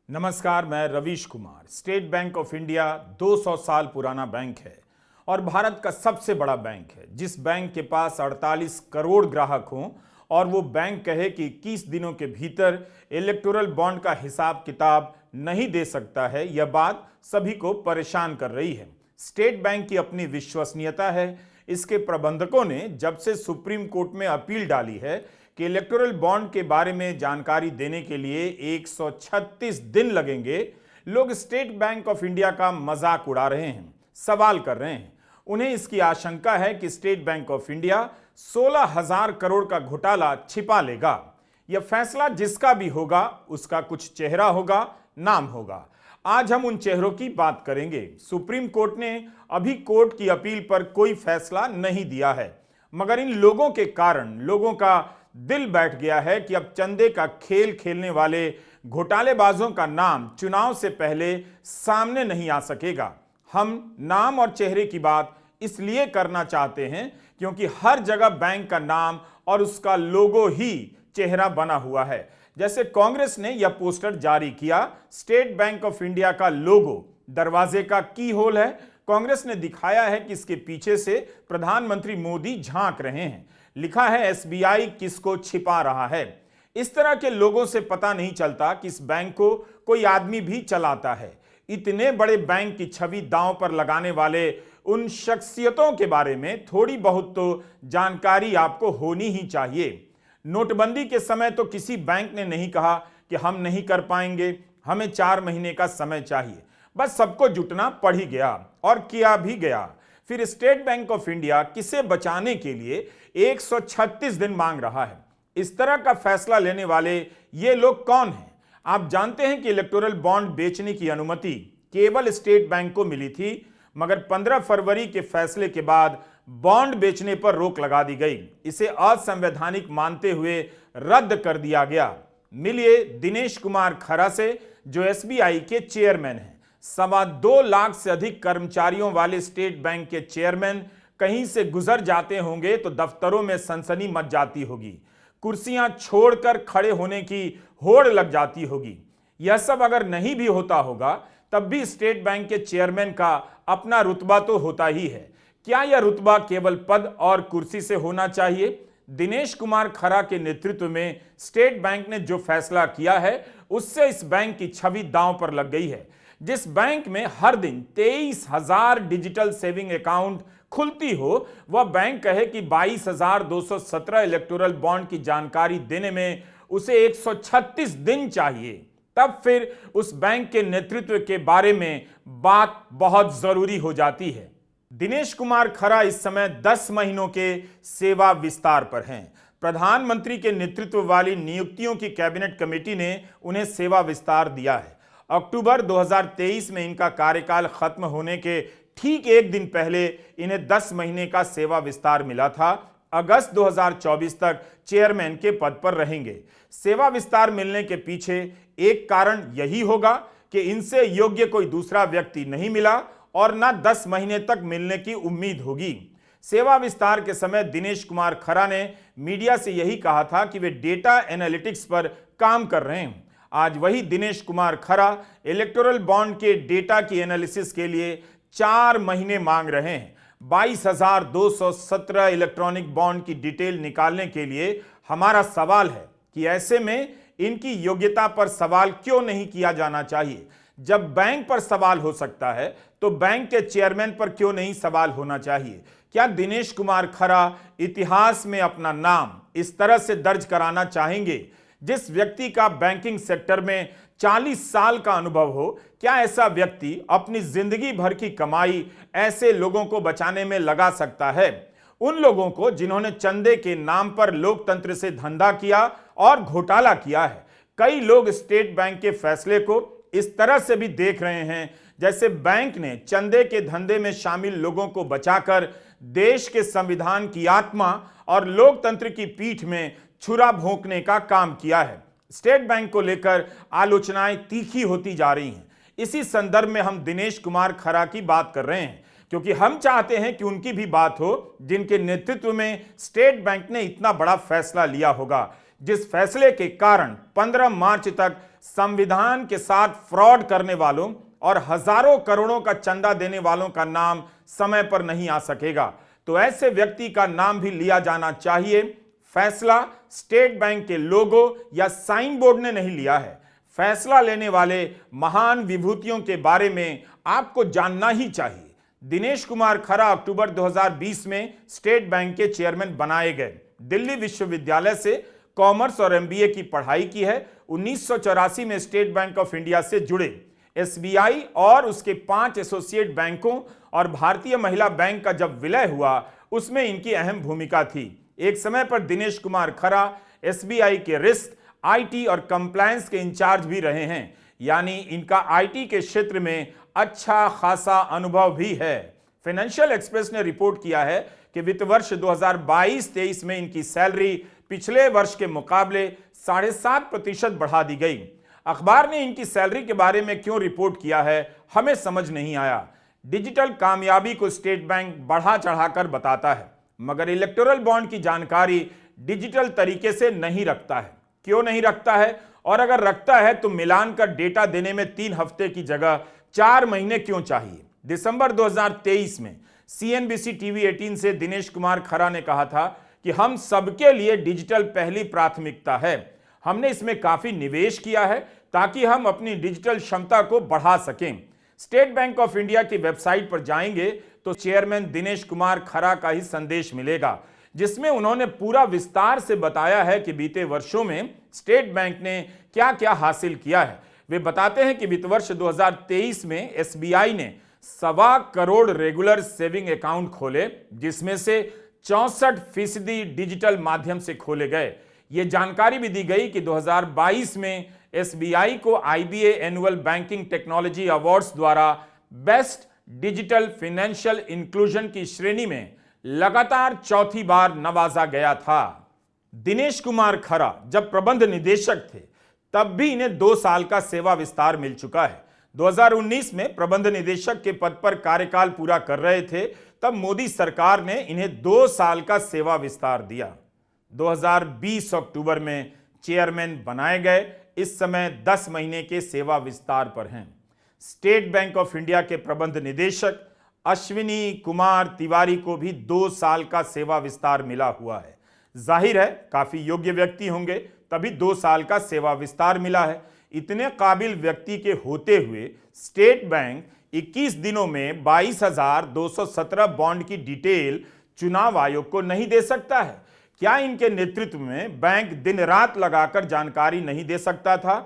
नमस्कार, मैं Ravish Kumar. State bank of India 200 साल पुराना बैंक है और भारत का सबसे बड़ा बैंक है। जिस बैंक के पास 48 करोड़ ग्राहक हों और वो बैंक कहे कि 21 दिनों के भीतर इलेक्टोरल बॉन्ड का हिसाब किताब नहीं दे सकता है, यह बात सभी को परेशान कर रही है। स्टेट बैंक की अपनी विश्वसनीयता है। इसके प्रबंधकों ने जब से सुप्रीम कोर्ट में अपील डाली है कि इलेक्टोरल बॉन्ड के बारे में जानकारी देने के लिए 136 दिन लगेंगे, लोग स्टेट बैंक ऑफ इंडिया का मजाक उड़ा रहे हैं, सवाल कर रहे हैं। उन्हें इसकी आशंका है कि state bank of India 16,000 crore का घोटाला छिपा लेगा। यह फैसला जिसका भी होगा उसका कुछ चेहरा होगा, नाम होगा। आज हम उन चेहरों की बात करेंगे। सुप्रीम कोर्ट ने अभी कोर्ट की अपील पर कोई फैसला नहीं दिया है, मगर इन लोगों के कारण लोगों का दिल बैठ गया है कि अब चंदे का खेल खेलने वाले घोटालेबाजों का नाम चुनाव से पहले सामने नहीं आ सकेगा। हम नाम और चेहरे की बात इसलिए करना चाहते हैं क्योंकि हर जगह बैंक का नाम और उसका लोगो ही चेहरा बना हुआ है। जैसे कांग्रेस ने यह पोस्टर जारी किया, स्टेट बैंक ऑफ इंडिया का लोगो दरवाजे का की होल है। कांग्रेस ने दिखाया है कि इसके पीछे से प्रधानमंत्री मोदी झांक रहे हैं। लिखा है एसबीआई किसको छिपा रहा है। इस तरह के लोगों से पता नहीं चलता कि इस बैंक को कोई आदमी भी चलाता है। इतने बड़े बैंक की छवि दांव पर लगाने वाले उन शख्सियतों के बारे में थोड़ी बहुत तो जानकारी आपको होनी ही चाहिए। नोटबंदी के समय तो किसी बैंक ने नहीं कहा कि हम नहीं कर पाएंगे, हमें 4 महीने का समय चाहिए। बस सबको जुटना पड़ ही गया और किया भी गया। फिर स्टेट बैंक ऑफ इंडिया किसे बचाने के लिए 136 दिन मांग रहा है। इस तरह का फैसला लेने वाले ये लोग कौन हैं? आप जानते हैं कि इलेक्टोरल बॉन्ड बेचने की अनुमति केवल स्टेट बैंक को मिली थी, मगर 15 फरवरी के फैसले के बाद बॉन्ड बेचने पर रोक लगा दी गई। इसे असंवैधानिक मानते हुए रद्द कर दिया गया। मिलिए दिनेश कुमार खरा से, जो एसबीआई के चेयरमैन हैं। 2.25 लाख से अधिक कर्मचारियों वाले स्टेट बैंक के चेयरमैन कहीं से गुजर जाते होंगे तो दफ्तरों में सनसनी मच जाती होगी, कुर्सियां छोड़कर खड़े होने की होड़ लग जाती होगी। यह सब अगर नहीं भी होता होगा तब भी स्टेट बैंक के चेयरमैन का अपना रुतबा तो होता ही है। क्या यह रुतबा केवल पद और कुर्सी से होना चाहिए? दिनेश कुमार खरा के नेतृत्व में स्टेट बैंक ने जो फैसला किया है उससे इस बैंक की छवि दांव पर लग गई है। जिस बैंक में हर दिन 23,000 डिजिटल सेविंग अकाउंट खुलती हो, वह बैंक कहे कि 22,217 इलेक्टोरल बॉन्ड की जानकारी देने में उसे 136 दिन चाहिए। तब फिर उस बैंक के नेतृत्व के बारे में बात बहुत जरूरी हो जाती है। दिनेश कुमार खरा इस समय 10 महीनों के सेवा विस्तार पर हैं। प्रधानमंत्री के नेतृत्व वाली नियुक्तियों की कैबिनेट कमेटी ने उन्हें सेवा विस्तार दिया है। अक्टूबर 2023 में इनका कार्यकाल खत्म होने के ठीक एक दिन पहले इन्हें 10 महीने का सेवा विस्तार मिला था। अगस्त 2024 तक चेयरमैन के पद पर रहेंगे। सेवा विस्तार मिलने के पीछे एक कारण यही होगा कि इनसे योग्य कोई दूसरा व्यक्ति नहीं मिला और न 10 महीने तक मिलने की उम्मीद होगी। सेवा विस्तार के समय दिनेश कुमार खरा ने मीडिया से यही कहा था कि वे डेटा एनालिटिक्स पर काम कर रहे हैं। आज वही दिनेश कुमार खरा इलेक्टोरल बॉन्ड के डेटा की एनालिसिस के लिए 4 महीने मांग रहे हैं। 22,217 इलेक्ट्रॉनिक बॉन्ड की डिटेल निकालने के लिए हमारा सवाल है कि ऐसे में इनकी योग्यता पर सवाल क्यों नहीं किया जाना चाहिए? जब बैंक पर सवाल हो सकता है तो बैंक के चेयरमैन पर क्यों नहीं सवाल होना चाहिए? क्या दिनेश कुमार खरा इतिहास में अपना नाम इस तरह से दर्ज कराना चाहेंगे? जिस व्यक्ति का बैंकिंग सेक्टर में 40 साल का अनुभव हो, क्या ऐसा व्यक्ति अपनी जिंदगी भर की कमाई ऐसे लोगों को बचाने में लगा सकता है? उन लोगों को जिन्होंने चंदे के नाम पर लोकतंत्र से धंधा किया और घोटाला किया है। कई लोग स्टेट बैंक के फैसले को इस तरह से भी देख रहे हैं जैसे बैंक ने चंदे के धंधे में शामिल लोगों को बचाकर देश के संविधान की आत्मा और लोकतंत्र की पीठ में छुरा भोंकने का काम किया है। स्टेट बैंक को लेकर आलोचनाएं तीखी होती जा रही हैं। इसी संदर्भ में हम दिनेश कुमार खरा की बात कर रहे हैं, क्योंकि हम चाहते हैं कि उनकी भी बात हो जिनके नेतृत्व में स्टेट बैंक ने इतना बड़ा फैसला लिया होगा, जिस फैसले के कारण 15 मार्च तक संविधान के साथ फ्रॉड करने वालों और हजारों करोड़ों का चंदा देने वालों का नाम समय पर नहीं आ सकेगा, तो ऐसे व्यक्ति का नाम भी लिया जाना चाहिए। फैसला स्टेट बैंक के लोगो या साइन बोर्ड ने नहीं लिया है। फैसला लेने वाले महान विभूतियों के बारे में आपको जानना ही चाहिए। दिनेश कुमार खरा अक्टूबर 2020 में स्टेट बैंक के चेयरमैन बनाए गए। दिल्ली विश्वविद्यालय से कॉमर्स और एमबीए की पढ़ाई की है। 1984 में स्टेट बैंक ऑफ इंडिया से जुड़े। एसबीआई और उसके 5 एसोसिएट बैंकों और भारतीय महिला बैंक का जब विलय हुआ, उसमें इनकी अहम भूमिका थी। एक समय पर दिनेश कुमार खरा एसबीआई के रिस्क, आईटी और कंप्लायंस के इंचार्ज भी रहे हैं, यानी इनका आईटी के क्षेत्र में अच्छा खासा अनुभव भी है। फाइनेंशियल एक्सप्रेस ने रिपोर्ट किया है कि वित्त वर्ष 2022-23 में इनकी सैलरी पिछले वर्ष के मुकाबले 7.5% बढ़ा दी गई। अखबार ने इनकी सैलरी के बारे में क्यों रिपोर्ट किया है, हमें समझ नहीं आया। डिजिटल कामयाबी को स्टेट बैंक बढ़ा चढ़ाकर बताता है, मगर इलेक्टोरल बॉन्ड की जानकारी डिजिटल तरीके से नहीं रखता है। क्यों नहीं रखता है, और अगर रखता है तो मिलान का डेटा देने में 3 हफ्ते की जगह 4 महीने क्यों चाहिए? दिसंबर 2023 में सीएनबीसी टीवी 18 से दिनेश कुमार खरा ने कहा था कि हम सबके लिए डिजिटल पहली प्राथमिकता है। हमने इसमें काफी निवेश किया है ताकि हम अपनी डिजिटल क्षमता को बढ़ा सकें। स्टेट बैंक ऑफ इंडिया की वेबसाइट पर जाएंगे तो चेयरमैन दिनेश कुमार खरा का ही संदेश मिलेगा, जिसमें उन्होंने पूरा विस्तार से बताया है कि बीते वर्षों में स्टेट बैंक ने क्या क्या हासिल किया है। वे बताते हैं कि वित्त वर्ष 2023 में एसबीआई ने 1.25 करोड़ रेगुलर सेविंग अकाउंट खोले, जिसमें से 64% डिजिटल माध्यम से खोले गए। ये जानकारी भी दी गई कि 2022 में एसबीआई को IBA annual banking technology awards द्वारा बेस्ट डिजिटल फाइनेंशियल इंक्लूजन की श्रेणी में लगातार चौथी बार नवाजा गया था। दिनेश कुमार खरा जब प्रबंध निदेशक थे तब भी इन्हें 2 साल का सेवा विस्तार मिल चुका है। 2019 में प्रबंध निदेशक के पद पर कार्यकाल पूरा कर रहे थे, तब मोदी सरकार ने इन्हें 2 साल का सेवा विस्तार दिया। 2020 अक्टूबर में चेयरमैन बनाए गए। इस समय 10 महीने के सेवा विस्तार पर हैं। स्टेट बैंक ऑफ इंडिया के प्रबंध निदेशक अश्विनी कुमार तिवारी को भी 2 साल का सेवा विस्तार मिला हुआ है। जाहिर है काफी योग्य व्यक्ति होंगे, तभी 2 साल का सेवा विस्तार मिला है। इतने काबिल व्यक्ति के होते हुए स्टेट बैंक 21 दिनों में 22,217 बॉन्ड की डिटेल चुनाव आयोग को नहीं दे सकता है? क्या इनके नेतृत्व में बैंक दिन रात लगाकर जानकारी नहीं दे सकता था?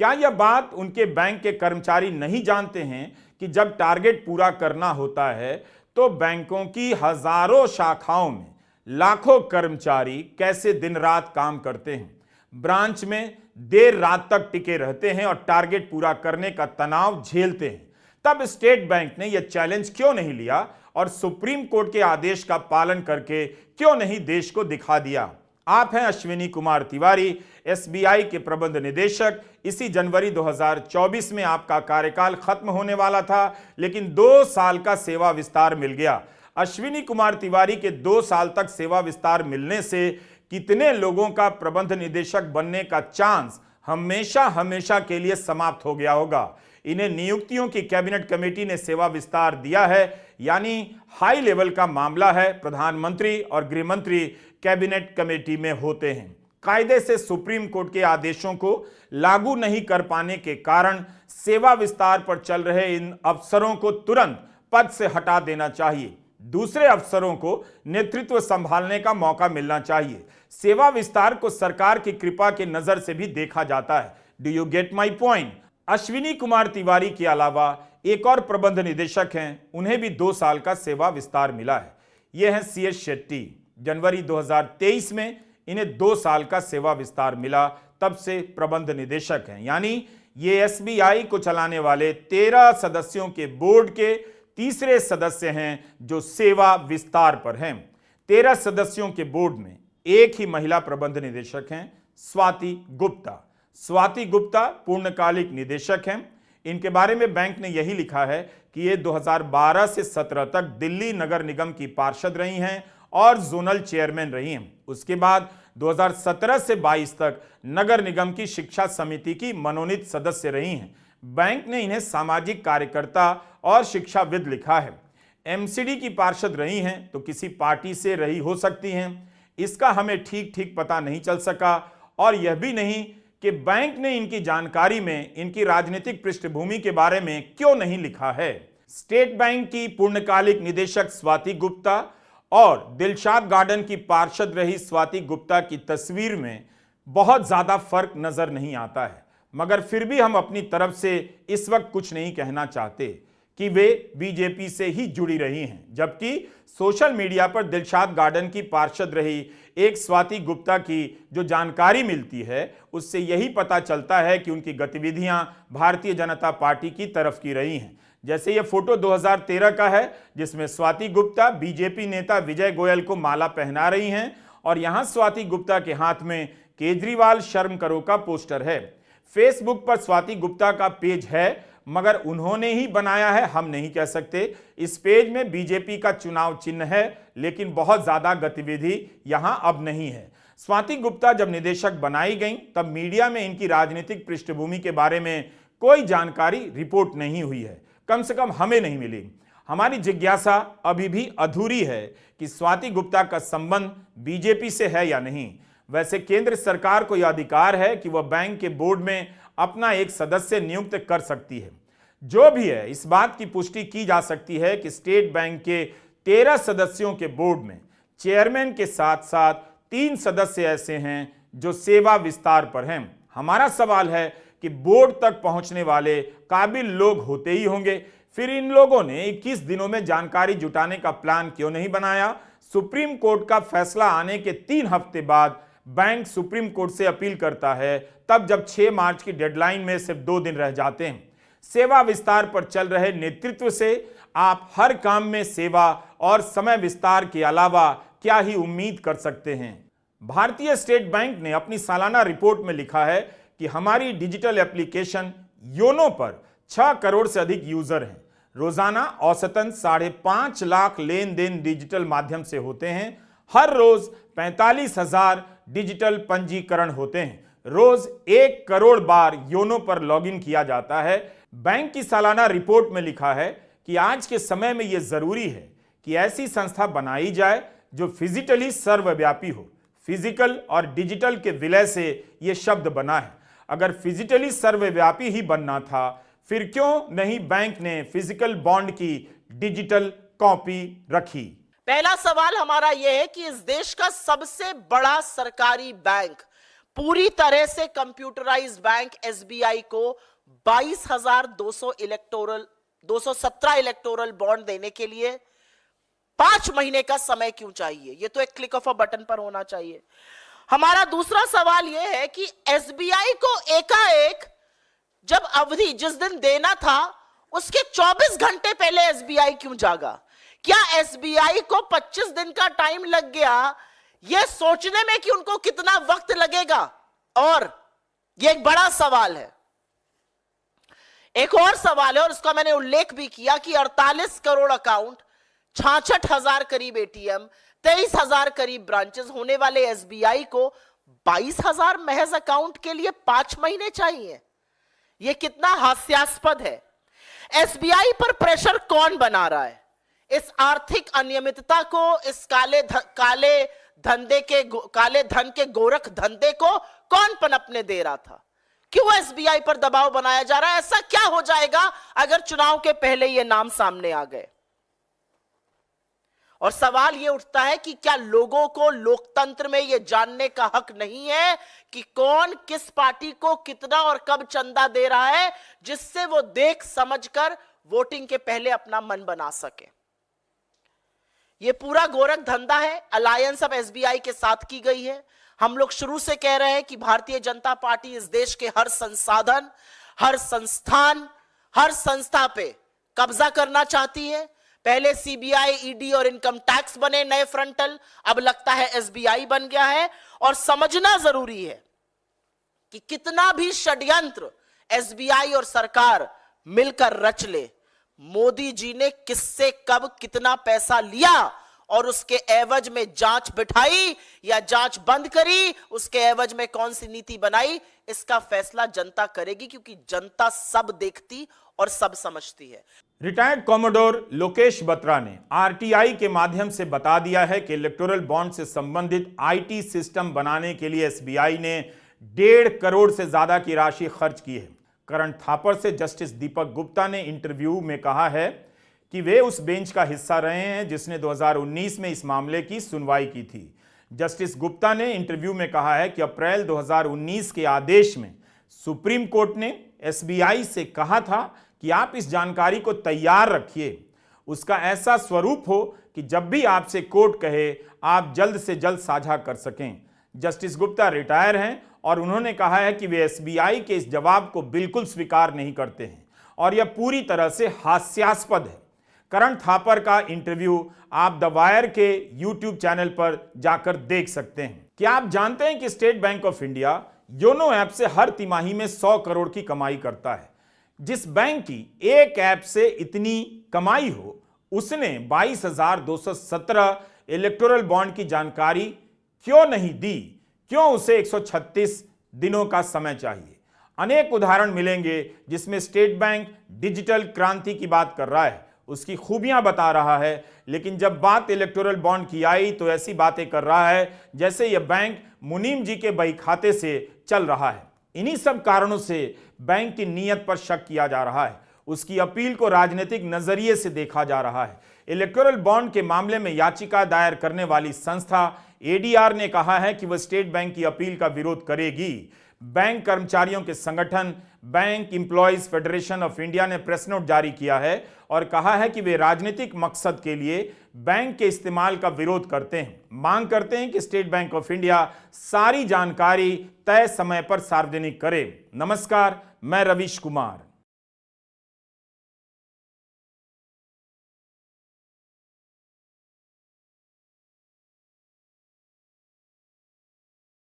क्या यह बात उनके बैंक के कर्मचारी नहीं जानते हैं कि जब टारगेट पूरा करना होता है तो बैंकों की हजारों शाखाओं में लाखों कर्मचारी कैसे दिन रात काम करते हैं, ब्रांच में देर रात तक टिके रहते हैं और टारगेट पूरा करने का तनाव झेलते हैं? तब स्टेट बैंक ने यह चैलेंज क्यों नहीं लिया और सुप्रीम कोर्ट के आदेश का पालन करके क्यों नहीं देश को दिखा दिया? आप हैं अश्विनी कुमार तिवारी, एसबीआई के प्रबंध निदेशक। इसी जनवरी 2024 में आपका कार्यकाल खत्म होने वाला था, लेकिन 2 साल का सेवा विस्तार मिल गया। अश्विनी कुमार तिवारी के 2 साल तक सेवा विस्तार मिलने से कितने लोगों का प्रबंध निदेशक बनने का चांस हमेशा हमेशा के लिए समाप्त हो गया होगा। इन्हें नियुक्तियों की कैबिनेट कमेटी ने सेवा विस्तार दिया है, यानी हाई लेवल का मामला है। प्रधानमंत्री और गृह मंत्री कैबिनेट कमेटी में होते हैं। कायदे से सुप्रीम कोर्ट के आदेशों को लागू नहीं कर पाने के कारण सेवा विस्तार पर चल रहे इन अफसरों को तुरंत पद से हटा देना चाहिए। दूसरे अफसरों को नेतृत्व संभालने का मौका मिलना चाहिए। सेवा विस्तार को सरकार की कृपा की नजर से भी देखा जाता है। Do you get my point? Ashwini Kumar Tiwari के अलावा एक और प्रबंध निदेशक हैं, उन्हें भी 2 साल का सेवा विस्तार मिला है। यह हैं सीएस शेट्टी। जनवरी 2023 में इन्हें 2 साल का सेवा विस्तार मिला, तब से प्रबंध निदेशक हैं। यानी ये एसबीआई को चलाने वाले 13 सदस्यों के बोर्ड के तीसरे सदस्य हैं जो सेवा विस्तार पर हैं। 13 सदस्यों के बोर्ड में एक ही महिला प्रबंध निदेशक हैं, स्वाति गुप्ता। स्वाति गुप्ता पूर्णकालिक निदेशक हैं। इनके बारे में बैंक ने यही लिखा है कि ये 2012 से 17 तक दिल्ली नगर निगम की पार्षद रही हैं और जोनल चेयरमैन रही हैं। उसके बाद 2017 से 22 तक नगर निगम की शिक्षा समिति की मनोनीत सदस्य रही हैं। बैंक ने इन्हें सामाजिक कार्यकर्ता और शिक्षाविद लिखा है। एमसीडी की पार्षद रही हैं तो किसी पार्टी से रही हो सकती हैं, इसका हमें ठीक ठीक पता नहीं चल सका। और यह भी नहीं कि बैंक ने इनकी जानकारी में इनकी राजनीतिक पृष्ठभूमि के बारे में क्यों नहीं लिखा है। स्टेट बैंक की पूर्णकालिक निदेशक स्वाति गुप्ता और दिलशाद गार्डन की पार्षद रही स्वाति गुप्ता की तस्वीर में बहुत ज्यादा फर्क नजर नहीं आता है, मगर फिर भी हम अपनी तरफ से इस वक्त कुछ नहीं कहना चाहते कि वे बीजेपी से ही जुड़ी रही हैं, जबकि सोशल मीडिया पर दिलशाद गार्डन की पार्षद रही एक स्वाति गुप्ता की जो जानकारी मिलती है उससे यही पता चलता है कि उनकी गतिविधियां भारतीय जनता पार्टी की तरफ की रही हैं। जैसे ये फोटो 2013 का है जिसमें स्वाति गुप्ता बीजेपी नेता विजय गोयल को माला पहना रही हैं और यहां स्वाति गुप्ता के हाथ में केजरीवाल शर्म करो का पोस्टर है। फेसबुक पर स्वाति गुप्ता का पेज है, मगर उन्होंने ही बनाया है हम नहीं कह सकते। इस पेज में बीजेपी का चुनाव चिन्ह है, लेकिन बहुत ज्यादा गतिविधि यहां अब नहीं है। स्वाति गुप्ता जब निदेशक बनाई गई तब मीडिया में इनकी राजनीतिक पृष्ठभूमि के बारे में कोई जानकारी रिपोर्ट नहीं हुई है, कम से कम हमें नहीं मिली। हमारी जिज्ञासा अभी भी अधूरी है कि स्वाति गुप्ता का संबंध बीजेपी से है या नहीं। वैसे केंद्र सरकार को यह अधिकार है कि वह बैंक के बोर्ड में अपना एक सदस्य नियुक्त कर सकती है। जो भी है, इस बात की पुष्टि की जा सकती है कि स्टेट बैंक के 13 सदस्यों के बोर्ड में चेयरमैन के साथ साथ 3 सदस्य ऐसे हैं जो सेवा विस्तार पर हैं। हमारा सवाल है कि बोर्ड तक पहुंचने वाले काबिल लोग होते ही होंगे, फिर इन लोगों ने 21 दिनों में जानकारी जुटाने का प्लान क्यों नहीं बनाया। सुप्रीम कोर्ट का फैसला आने के 3 हफ्ते बाद बैंक सुप्रीम कोर्ट से अपील करता है, तब जब 6 मार्च की डेडलाइन में सिर्फ 2 दिन रह जाते हैं। सेवा विस्तार पर चल रहे नेतृत्व से आप हर काम में सेवा और समय विस्तार के अलावा क्या ही उम्मीद कर सकते हैं। भारतीय स्टेट बैंक ने अपनी सालाना रिपोर्ट में लिखा है कि हमारी डिजिटल एप्लीकेशन योनो पर 6 करोड़ से अधिक यूजर हैं। रोजाना औसतन 5.5 लाख लेन देन डिजिटल माध्यम से होते हैं। हर रोज 45,000 डिजिटल पंजीकरण होते हैं। रोज 1 करोड़ बार योनो पर लॉगिन किया जाता है। बैंक की सालाना रिपोर्ट में लिखा है कि आज के समय में यह जरूरी है कि ऐसी संस्था बनाई जाए जो फिजिकली सर्वव्यापी हो। फिजिकल और डिजिटल के विलय से यह शब्द बना है। अगर फिजिकली सर्वव्यापी ही बनना था, फिर क्यों नहीं बैंक ने फिजिकल बॉन्ड की डिजिटल कॉपी रखी। पहला सवाल हमारा यह है कि इस देश का सबसे बड़ा सरकारी बैंक, पूरी तरह से कंप्यूटराइज्ड बैंक एसबीआई को 22,217 इलेक्टोरल बॉन्ड देने के लिए 5 महीने का समय क्यों चाहिए? यह तो एक क्लिक ऑफ अ बटन पर होना चाहिए। हमारा दूसरा सवाल यह है कि एसबीआई को एकाएक जब अवधि जिस दिन देना था उसके 24 घंटे पहले एसबीआई क्यों जागा? क्या एसबीआई को 25 दिन का टाइम लग गया यह सोचने में कि उनको कितना वक्त लगेगा? और यह एक बड़ा सवाल है। एक और सवाल है और उसका मैंने उल्लेख भी किया कि 48 करोड़ अकाउंट, 66,000 करीब एटीएम, 23,000 करीब ब्रांचेस होने वाले एसबीआई को 22,000 महज अकाउंट के लिए 5 महीने चाहिए। यह कितना हास्यास्पद है। एसबीआई पर प्रेशर कौन बना रहा है? इस आर्थिक अनियमितता को, इस काले धन के गोरख धंधे को कौन पनपने दे रहा था? क्यों एसबीआई पर दबाव बनाया जा रहा है? ऐसा क्या हो जाएगा अगर चुनाव के पहले ये नाम सामने आ गए? और सवाल यह उठता है कि क्या लोगों को लोकतंत्र में यह जानने का हक नहीं है कि कौन किस पार्टी को कितना और कब चंदा दे रहा है, जिससे वो देख समझकर वोटिंग के पहले अपना मन बना सके? यह पूरा गोरख धंधा है, अलायंस अब एसबीआई के साथ की गई है। हम लोग शुरू से कह रहे हैं कि भारतीय जनता पार्टी इस देश के हर संसाधन, हर संस्थान, हर संस्था पे कब्जा करना चाहती है। पहले सीबीआई, ईडी और इनकम टैक्स बने नए फ्रंटल, अब लगता है एसबीआई बन गया है। और समझना जरूरी है कि कितना भी षड्यंत्र एसबीआई और सरकार मिलकर रच ले, मोदी जी ने किससे कब कितना पैसा लिया और उसके एवज में जांच बिठाई या जांच बंद करी, उसके एवज में कौन सी नीति बनाई, इसका फैसला जनता करेगी, क्योंकि जनता सब देखती और सब समझती है। रिटायर्ड कॉमोडोर लोकेश बत्रा ने आरटीआई के माध्यम से बता दिया है कि इलेक्टोरल बॉन्ड से संबंधित आईटी सिस्टम बनाने के लिए एसबीआई ने 1.5 करोड़ से ज्यादा की राशि खर्च की है। करण थापर से जस्टिस दीपक गुप्ता ने इंटरव्यू में कहा है कि वे उस बेंच का हिस्सा रहे हैं जिसने 2019 में इस मामले की सुनवाई की थी। जस्टिस गुप्ता ने इंटरव्यू में कहा है कि अप्रैल 2019 के आदेश में सुप्रीम कोर्ट ने एसबीआई से कहा था कि आप इस जानकारी को तैयार रखिए, उसका ऐसा स्वरूप हो कि जब भी आपसे कोर्ट कहे आप जल्द से जल्द साझा कर सकें। जस्टिस गुप्ता रिटायर हैं और उन्होंने कहा है कि वे एसबीआई के इस जवाब को बिल्कुल स्वीकार नहीं करते हैं और यह पूरी तरह से हास्यास्पद है। करण थापर का इंटरव्यू आप द वायर के यूट्यूब चैनल पर जाकर देख सकते हैं। क्या आप जानते हैं कि state bank of India YONO app से हर तिमाही में 100 करोड़ की कमाई करता है। जिस बैंक की एक ऐप से इतनी कमाई हो, उसने 22,217 इलेक्टोरल बॉन्ड की जानकारी क्यों नहीं दी? क्यों उसे 136 दिनों का समय चाहिए? अनेक उदाहरण मिलेंगे जिसमें स्टेट बैंक डिजिटल क्रांति की बात कर रहा है, उसकी खूबियां बता रहा है, लेकिन जब बात इलेक्टोरल बॉन्ड की आई तो ऐसी बातें कर रहा है जैसे यह बैंक मुनीम जी के बही खाते से चल रहा है। इन्हीं सब कारणों से बैंक की नीयत पर शक किया जा रहा है, उसकी अपील को राजनीतिक नजरिए से देखा जा रहा है। इलेक्टोरल बॉन्ड के मामले में याचिका दायर करने वाली संस्था एडीआर ने कहा है कि वह स्टेट बैंक की अपील का विरोध करेगी। बैंक कर्मचारियों के संगठन bank employees federation of India ने प्रेस नोट जारी किया है और कहा है कि वे राजनीतिक मकसद के लिए बैंक के इस्तेमाल का विरोध करते हैं। मांग करते हैं कि स्टेट बैंक ऑफ इंडिया सारी जानकारी तय समय पर सार्वजनिक करे। नमस्कार, मैं रवीश कुमार।